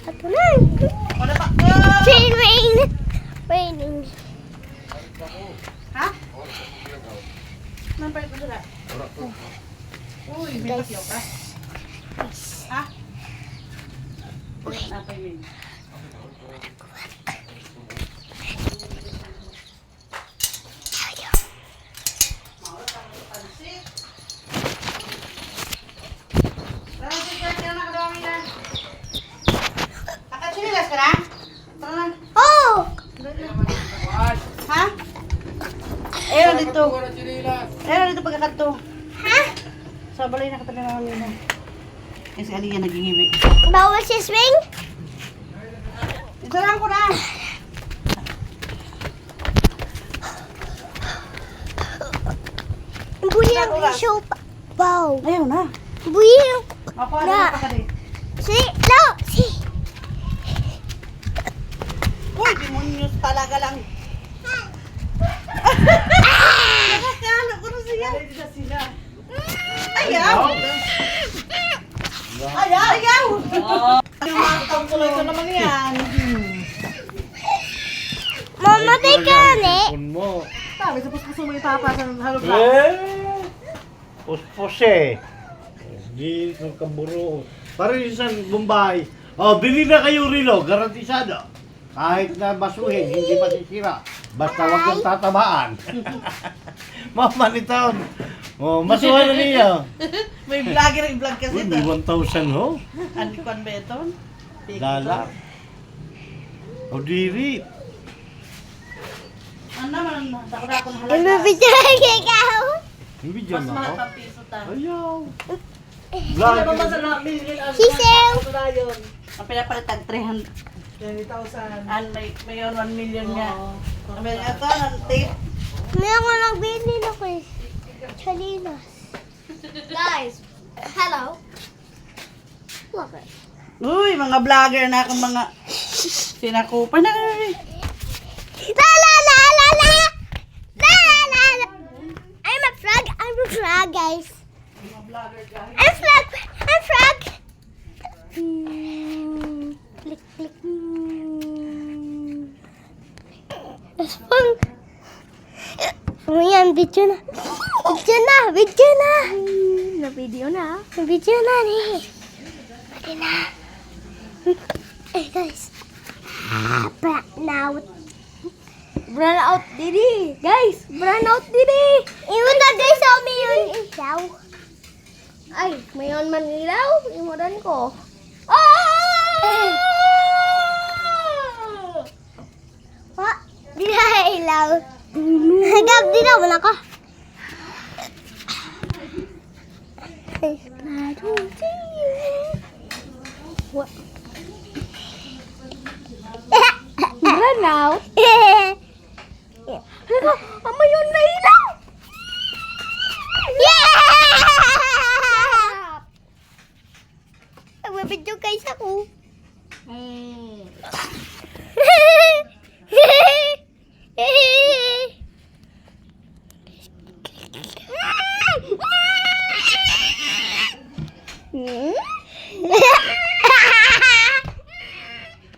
Ito na. Wala pa. Raining. Ha? Nampay ko sila. Uy, may pakyaw ka. Ha? Apa yun? Nakachinilas ka na? Tara na. Oh! Ha? Ayun dito. Ayun dito pagkakanto. Ha? Sa balay na katabi na kami na. Kasi aliyan nagingibig. Bawal si swing? Isarang ko na. Buyang show pa. Wow. Ayun na. Buyang. Makuha na pa ka din. Si, no, si. Uy, demonyos talaga lang. Nakakala ko na siya. Ayaw! Ayaw! Ayaw! Yung mga tuloy ko naman yan. Mama, teka ni. Mo. Sabi, sa puso mo ipapa sa halog lang. Puspos eh. Di ng kaburo. Parang isang Bombay. Oh, bili na kayo rilo, garantisado. Kahit na basuhin, hindi masisira. Basta wag kang tatabaan. Mama ni Taon. Oh, masuhan na niya. May vlogger, i-vlog kasi Uy, ito. may 1,000 ho. Andy Kwan Beton. Dala. O diri. Ano naman, dako-dako na halaga. Ibibigyan ka ikaw. Yung video Mas na mahal ako. pa piso ta. Ayaw. Ano ba Vlog. sa mga million? Sisew. Ang pinapalitan, 300. 20,000. And may 1 million nga. Sabi niya ito, ng tape. Meron ko nagbili na ko eh. Chalinas. Guys, hello. Look at Uy, mga vlogger na akong mga sinakupan na. La la la la la. La la la. I'm a frog. I'm a frog, guys. I'm frog. I'm frog. Click click. Spong. Oh yan, video na. Video na. Video na. Na video na. Video na ni. Pwede na. Eh guys. Brown out. Brown out didi. Guys, brown out didi. Iwan na guys sa may yun ilaw. Ay, mayon man ilaw. Iwanan ko. Oh! Wa, di na ilaw. Hagap di na wala ko. What? Brown out. Halika, mayon na ilaw. Yeah! Magbibidyo guys ako.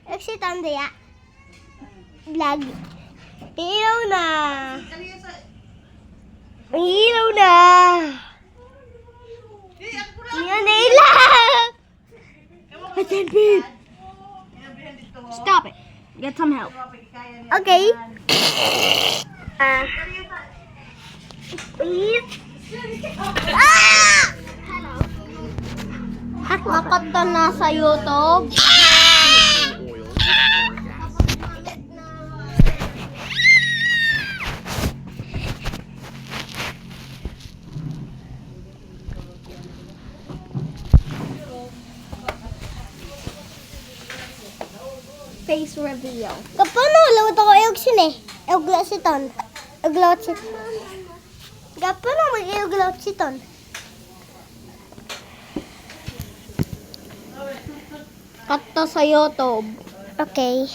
Exit on the vlog. Ilaw na. Ang ilaw na. Yan na ilaw. Stop it. Get some help. Okay. Please. At makanta na sa YouTube. Face reveal. Kapano lawat ako ayog sin eh. Ayog siton. Ayog sit. Kapano mag-ayog siton. Kato sa YouTube. Okay.